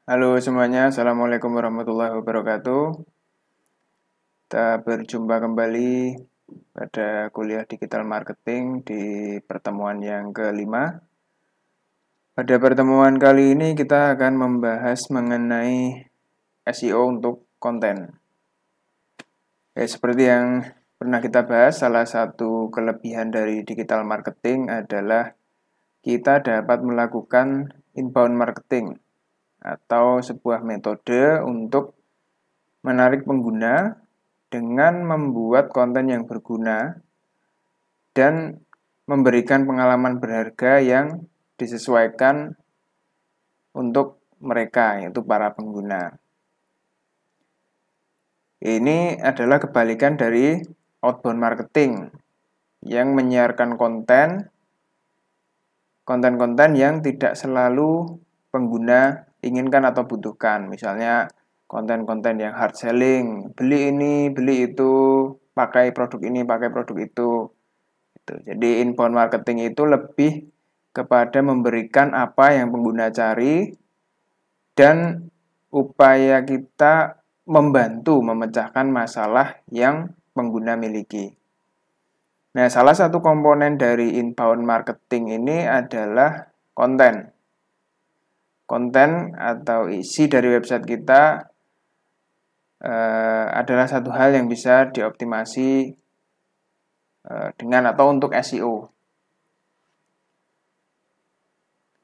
Halo semuanya, Assalamualaikum warahmatullahi wabarakatuh. Kita berjumpa kembali pada kuliah digital marketing di pertemuan yang kelima. Pada pertemuan kali ini kita akan membahas mengenai SEO untuk konten. Seperti yang pernah kita bahas, salah satu kelebihan dari digital marketing adalah kita dapat melakukan inbound marketing atau sebuah metode untuk menarik pengguna dengan membuat konten yang berguna dan memberikan pengalaman berharga yang disesuaikan untuk mereka, yaitu para pengguna. Ini adalah kebalikan dari outbound marketing yang menyiarkan konten-konten yang tidak selalu pengguna inginkan atau butuhkan. Misalnya konten-konten yang hard selling, beli ini, beli itu, pakai produk ini, pakai produk itu. Jadi inbound marketing itu lebih kepada memberikan apa yang pengguna cari dan upaya kita membantu memecahkan masalah yang pengguna miliki. Nah, salah satu komponen dari inbound marketing ini adalah konten. Konten atau isi dari website kita adalah satu hal yang bisa dioptimasi dengan atau untuk SEO.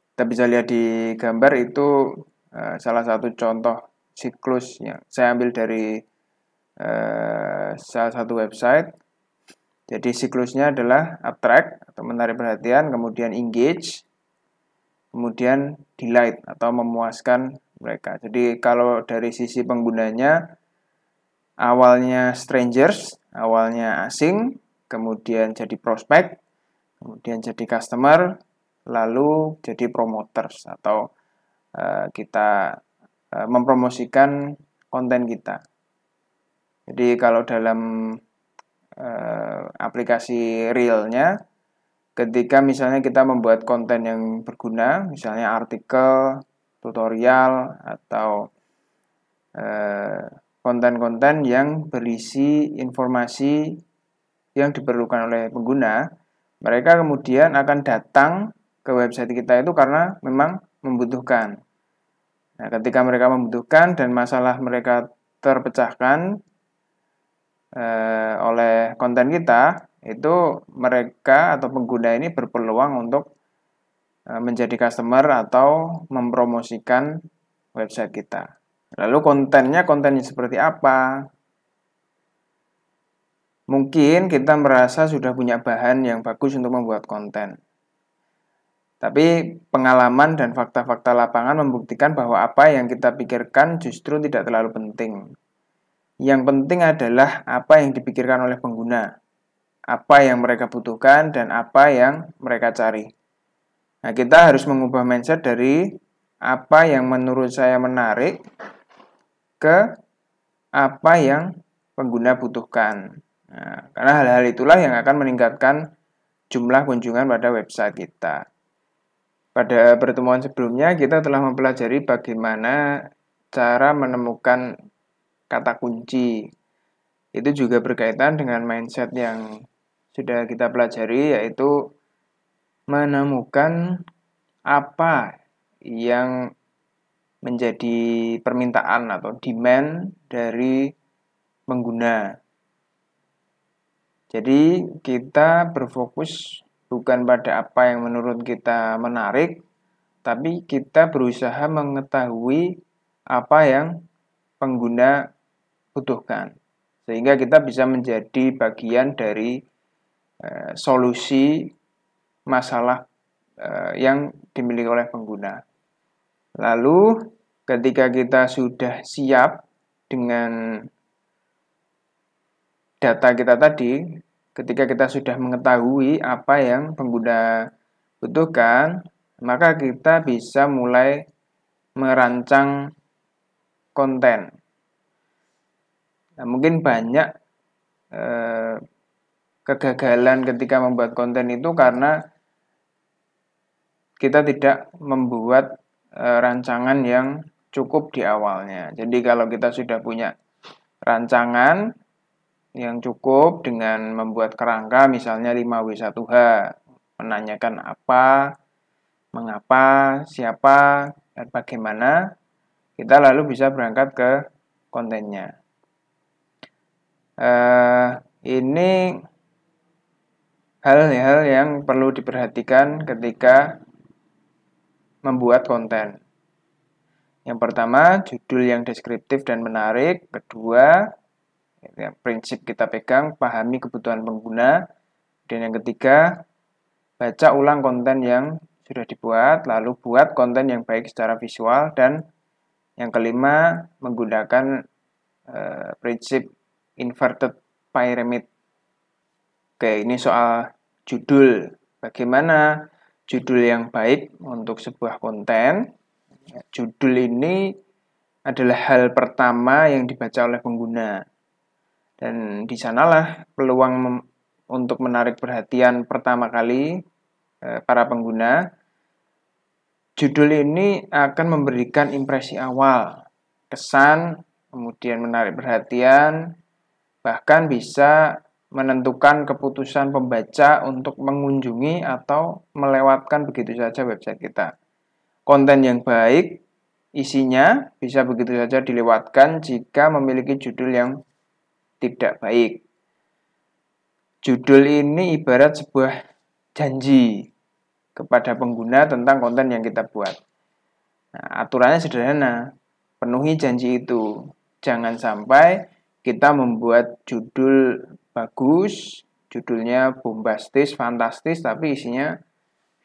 Kita bisa lihat di gambar itu salah satu contoh siklus yang saya ambil dari salah satu website. Jadi siklusnya adalah attract atau menarik perhatian, kemudian engage, kemudian delight atau memuaskan mereka. Jadi kalau dari sisi penggunanya awalnya strangers, awalnya asing, kemudian jadi prospek, kemudian jadi customer, lalu jadi promoters atau kita mempromosikan konten kita. Jadi kalau dalam aplikasi realnya, ketika misalnya kita membuat konten yang berguna, misalnya artikel, tutorial, atau konten-konten yang berisi informasi yang diperlukan oleh pengguna, mereka kemudian akan datang ke website kita itu karena memang membutuhkan. Nah, ketika mereka membutuhkan dan masalah mereka terpecahkan oleh konten kita, itu mereka atau pengguna ini berpeluang untuk menjadi customer atau mempromosikan website kita. Lalu kontennya seperti apa? Mungkin kita merasa sudah punya bahan yang bagus untuk membuat konten. Tapi pengalaman dan fakta-fakta lapangan membuktikan bahwa apa yang kita pikirkan justru tidak terlalu penting. Yang penting adalah apa yang dipikirkan oleh pengguna, apa yang mereka butuhkan, dan apa yang mereka cari. Nah, kita harus mengubah mindset dari apa yang menurut saya menarik ke apa yang pengguna butuhkan. Nah, karena hal-hal itulah yang akan meningkatkan jumlah kunjungan pada website kita. Pada pertemuan sebelumnya kita telah mempelajari bagaimana cara menemukan kata kunci. Itu juga berkaitan dengan mindset yang sudah kita pelajari, yaitu menemukan apa yang menjadi permintaan atau demand dari pengguna. Jadi kita berfokus bukan pada apa yang menurut kita menarik, tapi kita berusaha mengetahui apa yang pengguna butuhkan. Sehingga kita bisa menjadi bagian dari solusi masalah yang dimiliki oleh pengguna. Lalu ketika kita sudah siap dengan data kita tadi, ketika kita sudah mengetahui apa yang pengguna butuhkan, maka kita bisa mulai merancang konten. Nah, mungkin banyak kegagalan ketika membuat konten itu karena kita tidak membuat rancangan yang cukup di awalnya. Jadi kalau kita sudah punya rancangan yang cukup dengan membuat kerangka misalnya 5W1H, menanyakan apa, mengapa, siapa, dan bagaimana, kita lalu bisa berangkat ke kontennya. Ini hal-hal yang perlu diperhatikan ketika membuat konten. Yang pertama, judul yang deskriptif dan menarik. Kedua, prinsip kita pegang, pahami kebutuhan pengguna. Dan yang ketiga, baca ulang konten yang sudah dibuat, lalu buat konten yang baik secara visual. Dan yang kelima, menggunakan prinsip inverted pyramid. Oke, ini soal judul. Bagaimana judul yang baik untuk sebuah konten? Judul ini adalah hal pertama yang dibaca oleh pengguna. Dan di sanalah peluang untuk menarik perhatian pertama kali para pengguna. Judul ini akan memberikan impresi awal, kesan, kemudian menarik perhatian, bahkan bisa menentukan keputusan pembaca untuk mengunjungi atau melewatkan begitu saja website kita. Konten yang baik, isinya bisa begitu saja dilewatkan jika memiliki judul yang tidak baik. Judul ini ibarat sebuah janji kepada pengguna tentang konten yang kita buat. Nah, aturannya sederhana, penuhi janji itu. Jangan sampai kita membuat judul bagus, judulnya bombastis, fantastis, tapi isinya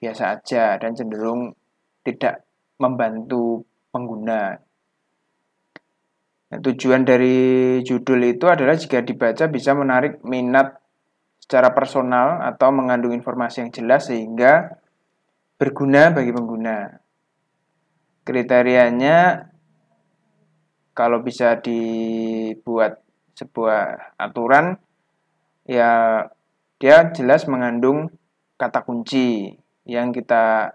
biasa aja dan cenderung tidak membantu pengguna. Nah, tujuan dari judul itu adalah jika dibaca bisa menarik minat secara personal atau mengandung informasi yang jelas sehingga berguna bagi pengguna. Kriterianya kalau bisa dibuat sebuah aturan, ya dia jelas mengandung kata kunci yang kita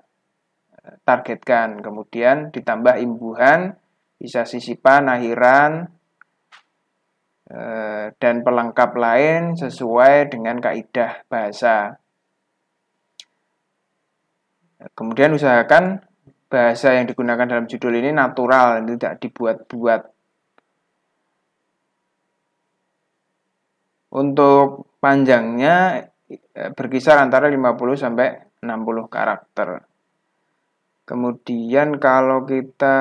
targetkan. Kemudian ditambah imbuhan, bisa sisipan, akhiran, dan pelengkap lain sesuai dengan kaidah bahasa. Kemudian usahakan bahasa yang digunakan dalam judul ini natural, tidak dibuat-buat. Untuk panjangnya berkisar antara 50 sampai 60 karakter. Kemudian kalau kita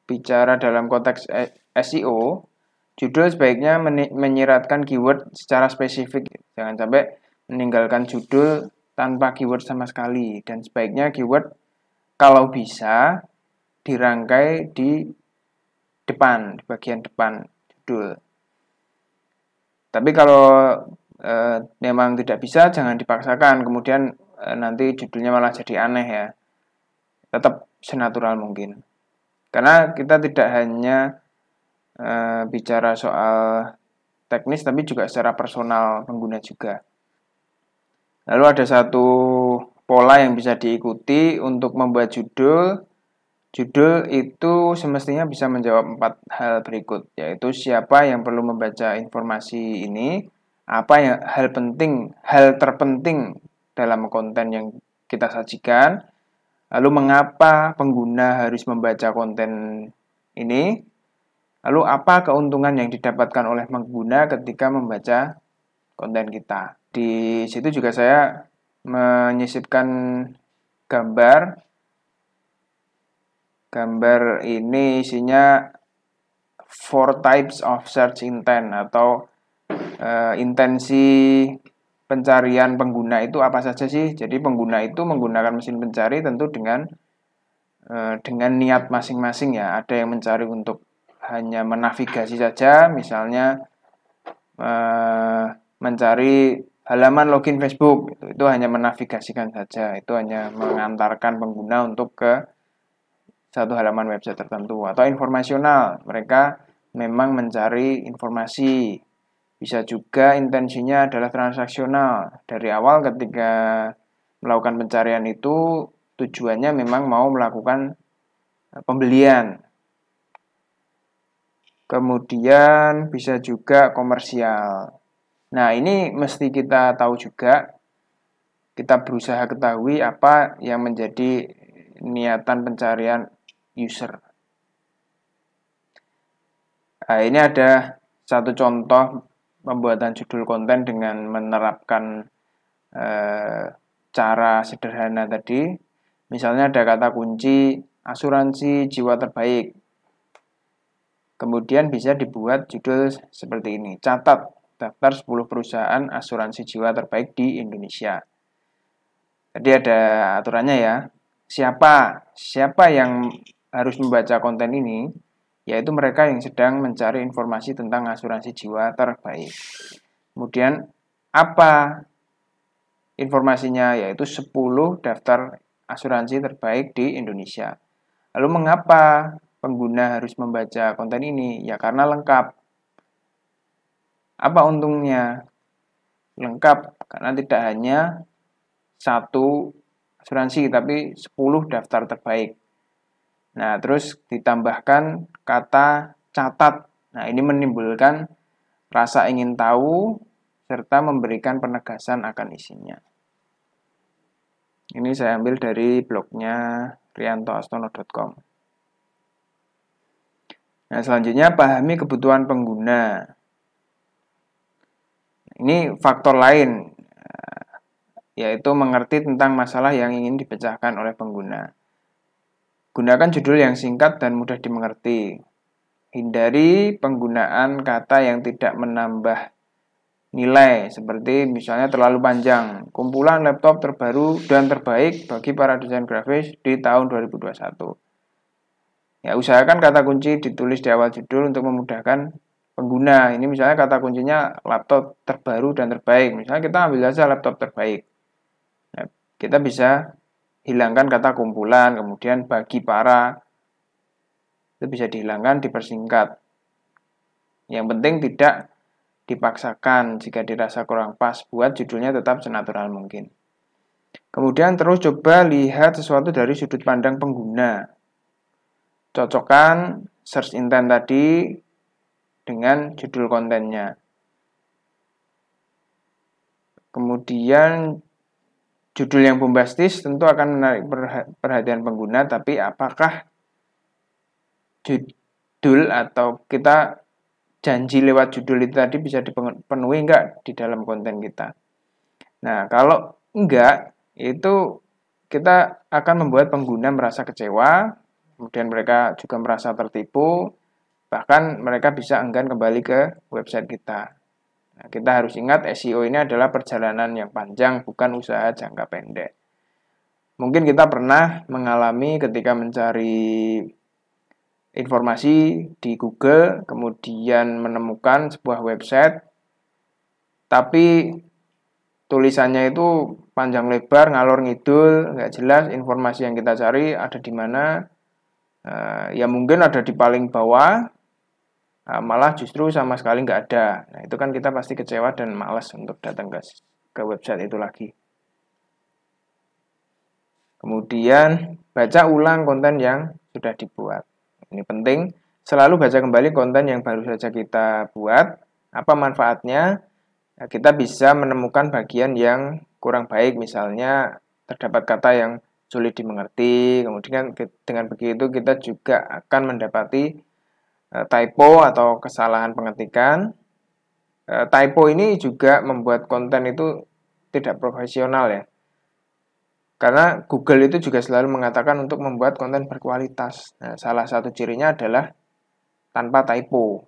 bicara dalam konteks SEO, judul sebaiknya menyiratkan keyword secara spesifik. Jangan sampai meninggalkan judul tanpa keyword sama sekali. Dan sebaiknya keyword kalau bisa dirangkai di depan, di bagian depan judul. Tapi kalau memang tidak bisa, jangan dipaksakan. Kemudian nanti judulnya malah jadi aneh ya. Tetap senatural mungkin. Karena kita tidak hanya bicara soal teknis, tapi juga secara personal pengguna juga. Lalu ada satu pola yang bisa diikuti untuk membuat judul. Judul itu semestinya bisa menjawab 4 hal berikut, yaitu siapa yang perlu membaca informasi ini, apa yang hal terpenting dalam konten yang kita sajikan, lalu mengapa pengguna harus membaca konten ini, lalu apa keuntungan yang didapatkan oleh pengguna ketika membaca konten kita. Di situ juga saya menyisipkan gambar. Gambar ini isinya 4 types of search intent atau intensi pencarian pengguna itu apa saja sih. Jadi pengguna itu menggunakan mesin pencari tentu dengan niat masing-masing ya. Ada yang mencari untuk hanya menavigasi saja, misalnya mencari halaman login Facebook, itu hanya menavigasikan saja, itu hanya mengantarkan pengguna untuk ke satu halaman website tertentu. Atau informasional, mereka memang mencari informasi. Bisa juga intensinya adalah transaksional. Dari awal ketika melakukan pencarian itu tujuannya memang mau melakukan pembelian. Kemudian bisa juga komersial. Nah, ini mesti kita tahu juga, kita berusaha ketahui apa yang menjadi niatan pencarian user. Nah, ini ada satu contoh pembuatan judul konten dengan menerapkan cara sederhana tadi. Misalnya ada kata kunci asuransi jiwa terbaik. Kemudian bisa dibuat judul seperti ini. Catat daftar 10 perusahaan asuransi jiwa terbaik di Indonesia. Jadi ada aturannya ya. Siapa yang harus membaca konten ini? Yaitu mereka yang sedang mencari informasi tentang asuransi jiwa terbaik. Kemudian apa informasinya? Yaitu 10 daftar asuransi terbaik di Indonesia. Lalu mengapa pengguna harus membaca konten ini? Ya karena lengkap. Apa untungnya? Lengkap karena tidak hanya satu asuransi tapi 10 daftar terbaik. Nah, terus ditambahkan kata catat. Nah, ini menimbulkan rasa ingin tahu serta memberikan penegasan akan isinya. Ini saya ambil dari blognya riantoastono.com. Nah, selanjutnya pahami kebutuhan pengguna. Ini faktor lain, yaitu mengerti tentang masalah yang ingin dipecahkan oleh pengguna. Gunakan judul yang singkat dan mudah dimengerti. Hindari penggunaan kata yang tidak menambah nilai, seperti misalnya terlalu panjang. Kumpulan laptop terbaru dan terbaik bagi para desain grafis di tahun 2021. Ya, usahakan kata kunci ditulis di awal judul untuk memudahkan pengguna. Ini misalnya kata kuncinya laptop terbaru dan terbaik. Misalnya kita ambil saja laptop terbaik. Nah, kita bisa hilangkan kata kumpulan, kemudian bagi para, itu bisa dihilangkan, dipersingkat. Yang penting tidak dipaksakan. Jika dirasa kurang pas, buat judulnya tetap senatural mungkin. Kemudian terus coba lihat sesuatu dari sudut pandang pengguna. Cocokkan search intent tadi dengan judul kontennya. Kemudian judul yang bombastis tentu akan menarik perhatian pengguna, tapi apakah judul atau kita janji lewat judul itu tadi bisa dipenuhi enggak di dalam konten kita. Nah, kalau enggak, itu kita akan membuat pengguna merasa kecewa, kemudian mereka juga merasa tertipu, bahkan mereka bisa enggan kembali ke website kita. Nah, kita harus ingat SEO ini adalah perjalanan yang panjang, bukan usaha jangka pendek. Mungkin kita pernah mengalami ketika mencari informasi di Google, kemudian menemukan sebuah website, tapi tulisannya itu panjang lebar, ngalor ngidul, nggak jelas informasi yang kita cari ada di mana. Ya mungkin ada di paling bawah, malah justru sama sekali nggak ada. Nah, itu kan kita pasti kecewa dan malas untuk datang ke website itu lagi. Kemudian baca ulang konten yang sudah dibuat. Ini penting, selalu baca kembali konten yang baru saja kita buat. Apa manfaatnya? Nah, kita bisa menemukan bagian yang kurang baik, misalnya terdapat kata yang sulit dimengerti. Kemudian dengan begitu kita juga akan mendapati typo atau kesalahan pengetikan. Typo ini juga membuat konten itu tidak profesional ya. Karena Google itu juga selalu mengatakan untuk membuat konten berkualitas. Nah, salah satu cirinya adalah tanpa typo.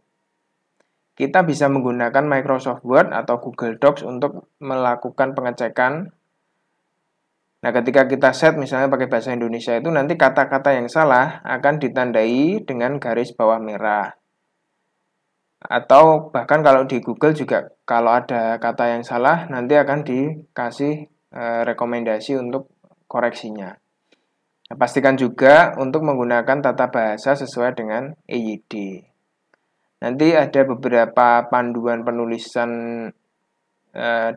Kita bisa menggunakan Microsoft Word atau Google Docs untuk melakukan pengecekan. Nah, ketika kita set misalnya pakai bahasa Indonesia itu nanti kata-kata yang salah akan ditandai dengan garis bawah merah. Atau bahkan kalau di Google juga kalau ada kata yang salah nanti akan dikasih rekomendasi untuk koreksinya. Nah, pastikan juga untuk menggunakan tata bahasa sesuai dengan EYD. Nanti ada beberapa panduan penulisan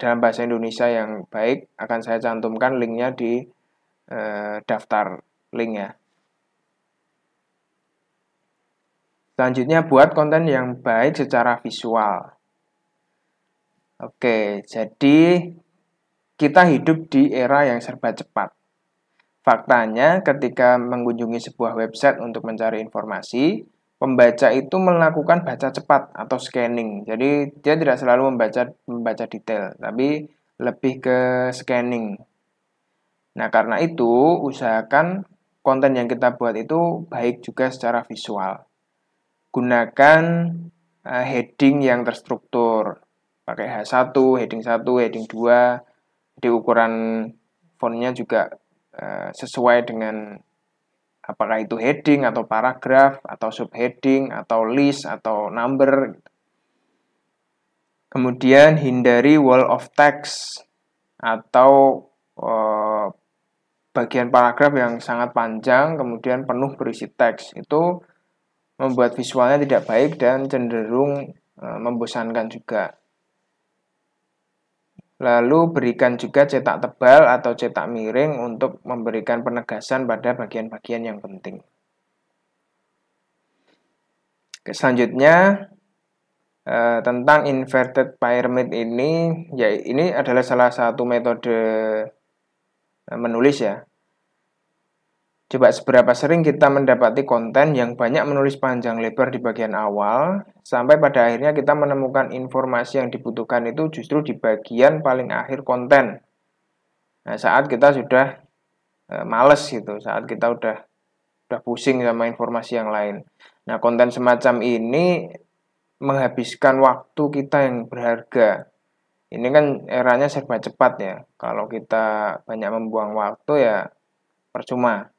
dalam bahasa Indonesia yang baik, akan saya cantumkan linknya di daftar link ya. Selanjutnya, buat konten yang baik secara visual. Oke, jadi kita hidup di era yang serba cepat. Faktanya, ketika mengunjungi sebuah website untuk mencari informasi, pembaca itu melakukan baca cepat atau scanning. Jadi, dia tidak selalu membaca detail, tapi lebih ke scanning. Nah, karena itu, usahakan konten yang kita buat itu baik juga secara visual. Gunakan heading yang terstruktur. Pakai H1, heading 1, heading 2. Jadi ukuran fontnya juga sesuai dengan apakah itu heading atau paragraf atau subheading atau list atau number. Kemudian hindari wall of text atau bagian paragraf yang sangat panjang kemudian penuh berisi teks. Itu membuat visualnya tidak baik dan cenderung membosankan juga. Lalu berikan juga cetak tebal atau cetak miring untuk memberikan penegasan pada bagian-bagian yang penting. Selanjutnya tentang inverted pyramid ini, ya ini adalah salah satu metode menulis ya. Coba seberapa sering kita mendapati konten yang banyak menulis panjang lebar di bagian awal, sampai pada akhirnya kita menemukan informasi yang dibutuhkan itu justru di bagian paling akhir konten. Nah, saat kita sudah males gitu, saat kita udah pusing sama informasi yang lain. Nah, konten semacam ini menghabiskan waktu kita yang berharga. Ini kan eranya serba cepat ya. Kalau kita banyak membuang waktu ya percuma.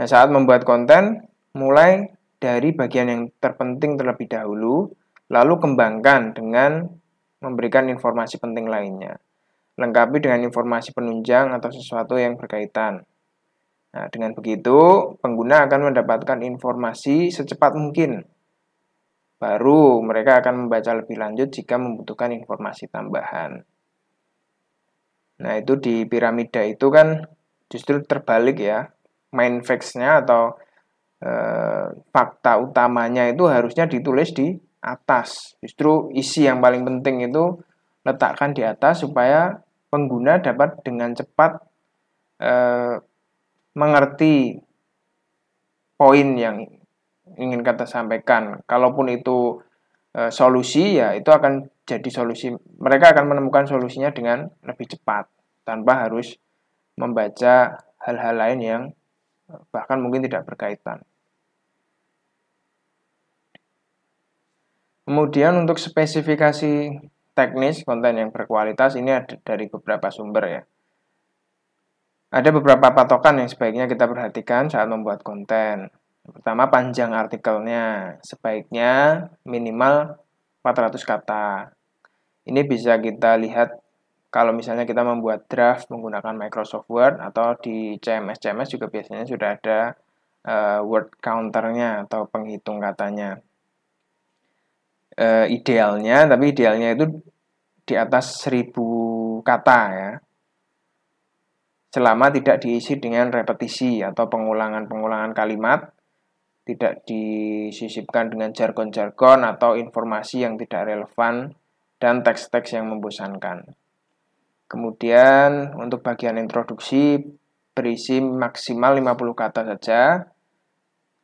Nah, saat membuat konten, mulai dari bagian yang terpenting terlebih dahulu, lalu kembangkan dengan memberikan informasi penting lainnya. Lengkapi dengan informasi penunjang atau sesuatu yang berkaitan. Nah, dengan begitu, pengguna akan mendapatkan informasi secepat mungkin. Baru mereka akan membaca lebih lanjut jika membutuhkan informasi tambahan. Nah, itu di piramida itu kan justru terbalik ya. Main facts-nya atau fakta utamanya itu harusnya ditulis di atas. Justru isi yang paling penting itu letakkan di atas supaya pengguna dapat dengan cepat mengerti poin yang ingin kita sampaikan. Kalaupun itu solusi, ya itu akan jadi solusi. Mereka akan menemukan solusinya dengan lebih cepat tanpa harus membaca hal-hal lain yang bahkan mungkin tidak berkaitan. Kemudian untuk spesifikasi teknis konten yang berkualitas ini ada dari beberapa sumber ya. Ada beberapa patokan yang sebaiknya kita perhatikan saat membuat konten. Pertama, panjang artikelnya. Sebaiknya minimal 400 kata. Ini bisa kita lihat kalau misalnya kita membuat draft menggunakan Microsoft Word atau di CMS juga biasanya sudah ada word counternya atau penghitung katanya. Idealnya itu di atas 1000 kata ya. Selama tidak diisi dengan repetisi atau pengulangan-pengulangan kalimat, tidak disisipkan dengan jargon-jargon atau informasi yang tidak relevan dan teks-teks yang membosankan. Kemudian untuk bagian introduksi berisi maksimal 50 kata saja.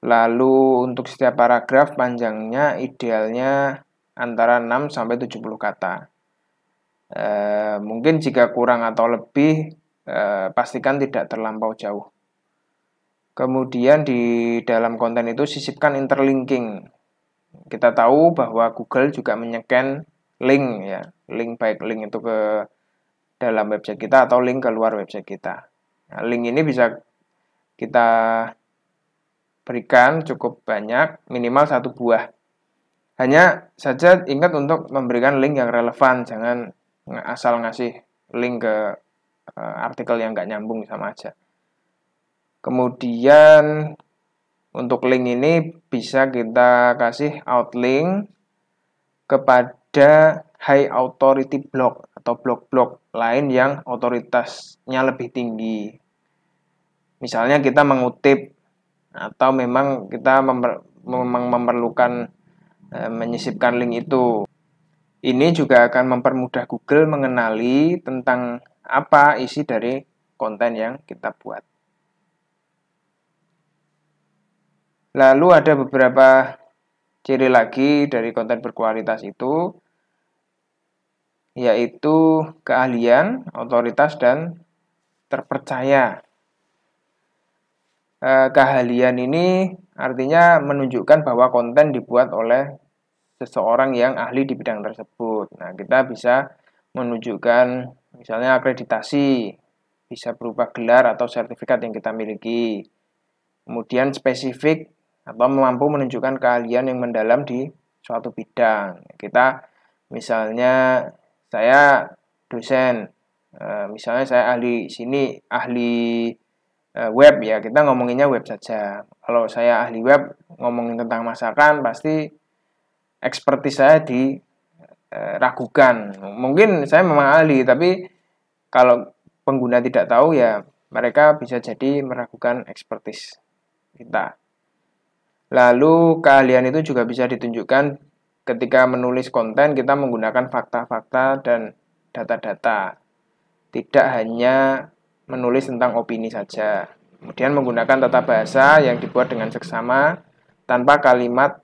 Lalu untuk setiap paragraf panjangnya idealnya antara 6 sampai 70 kata. Mungkin jika kurang atau lebih pastikan tidak terlampau jauh. Kemudian di dalam konten itu sisipkan interlinking. Kita tahu bahwa Google juga menyeken link ya, baik link itu ke dalam website kita atau link ke luar website kita. Nah, link ini bisa kita berikan cukup banyak, minimal 1 buah. Hanya saja ingat untuk memberikan link yang relevan, jangan asal ngasih link ke artikel yang nggak nyambung sama aja. Kemudian untuk link ini bisa kita kasih outlink kepada high authority blog atau blog-blog lain yang otoritasnya lebih tinggi. Misalnya kita mengutip atau memang kita memang memerlukan menyisipkan link itu. Ini juga akan mempermudah Google mengenali tentang apa isi dari konten yang kita buat. Lalu ada beberapa ciri lagi dari konten berkualitas itu, yaitu keahlian, otoritas, dan terpercaya. Keahlian ini artinya menunjukkan bahwa konten dibuat oleh seseorang yang ahli di bidang tersebut. Nah, kita bisa menunjukkan misalnya akreditasi, bisa berupa gelar atau sertifikat yang kita miliki. Kemudian spesifik atau mampu menunjukkan keahlian yang mendalam di suatu bidang. Kita misalnya saya dosen, misalnya saya ahli sini, ahli web ya, kita ngomonginnya web saja. Kalau saya ahli web, ngomongin tentang masakan, pasti ekspertis saya diragukan. Mungkin saya memang ahli, tapi kalau pengguna tidak tahu ya mereka bisa jadi meragukan ekspertis kita. Lalu keahlian itu juga bisa ditunjukkan ketika menulis konten kita menggunakan fakta-fakta dan data-data. Tidak hanya menulis tentang opini saja. Kemudian menggunakan tata bahasa yang dibuat dengan seksama tanpa kalimat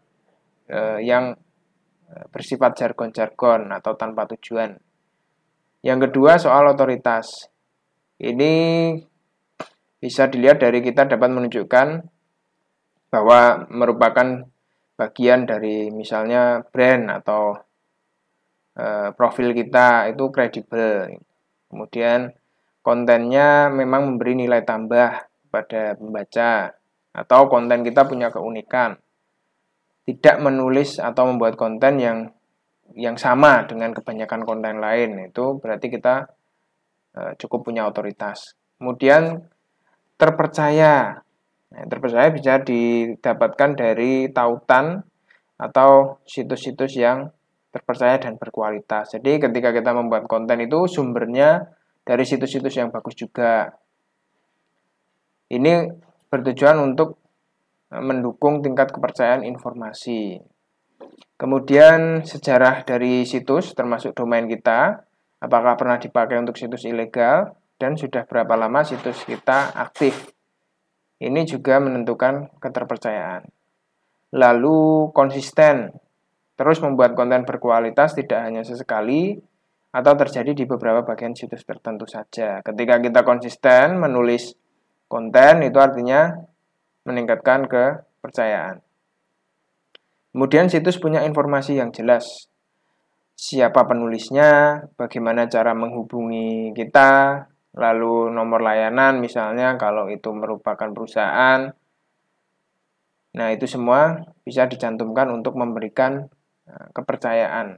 yang bersifat jargon-jargon atau tanpa tujuan. Yang kedua soal otoritas. Ini bisa dilihat dari kita dapat menunjukkan bahwa merupakan bagian dari misalnya brand atau profil kita itu kredibel. Kemudian kontennya memang memberi nilai tambah pada pembaca atau konten kita punya keunikan. Tidak menulis atau membuat konten yang sama dengan kebanyakan konten lain, itu berarti kita cukup punya otoritas. Kemudian terpercaya. Nah, terpercaya bisa didapatkan dari tautan atau situs-situs yang terpercaya dan berkualitas. Jadi ketika kita membuat konten itu sumbernya dari situs-situs yang bagus juga. Ini bertujuan untuk mendukung tingkat kepercayaan informasi. Kemudian sejarah dari situs termasuk domain kita, apakah pernah dipakai untuk situs ilegal dan sudah berapa lama situs kita aktif. Ini juga menentukan keterpercayaan. Lalu konsisten, terus membuat konten berkualitas tidak hanya sesekali atau terjadi di beberapa bagian situs tertentu saja. Ketika kita konsisten menulis konten, itu artinya meningkatkan kepercayaan. Kemudian situs punya informasi yang jelas. Siapa penulisnya, bagaimana cara menghubungi kita, lalu nomor layanan misalnya kalau itu merupakan perusahaan. Nah, itu semua bisa dicantumkan untuk memberikan kepercayaan.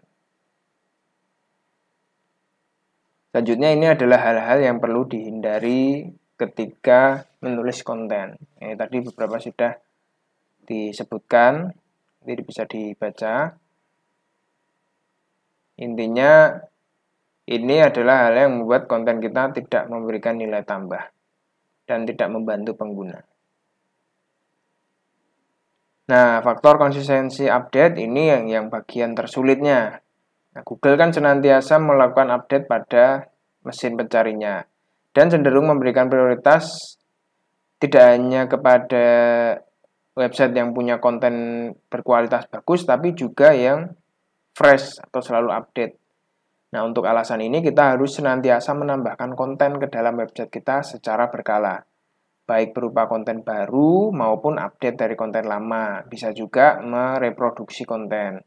Selanjutnya ini adalah hal-hal yang perlu dihindari ketika menulis konten. Ini tadi beberapa sudah disebutkan, jadi bisa dibaca. Intinya ini adalah hal yang membuat konten kita tidak memberikan nilai tambah dan tidak membantu pengguna. Nah, faktor konsistensi update ini yang bagian tersulitnya. Nah, Google kan senantiasa melakukan update pada mesin pencarinya dan cenderung memberikan prioritas tidak hanya kepada website yang punya konten berkualitas bagus, tapi juga yang fresh atau selalu update. Nah, untuk alasan ini kita harus senantiasa menambahkan konten ke dalam website kita secara berkala, baik berupa konten baru maupun update dari konten lama. Bisa juga mereproduksi konten.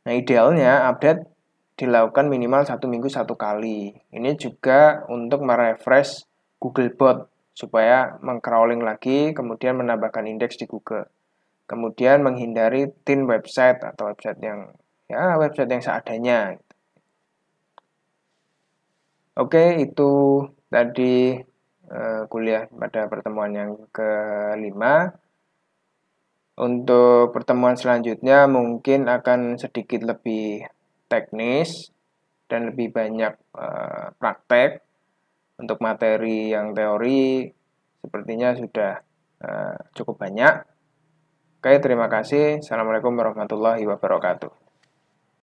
Nah, idealnya update dilakukan minimal 1 minggu 1 kali. Ini juga untuk merefresh Googlebot supaya mengcrawling lagi, kemudian menambahkan indeks di Google. Kemudian menghindari thin website atau website yang seadanya. Oke, itu tadi kuliah pada pertemuan yang kelima. Untuk pertemuan selanjutnya mungkin akan sedikit lebih teknis dan lebih banyak praktek. Untuk materi yang teori sepertinya sudah cukup banyak. Oke, terima kasih. Assalamualaikum warahmatullahi wabarakatuh.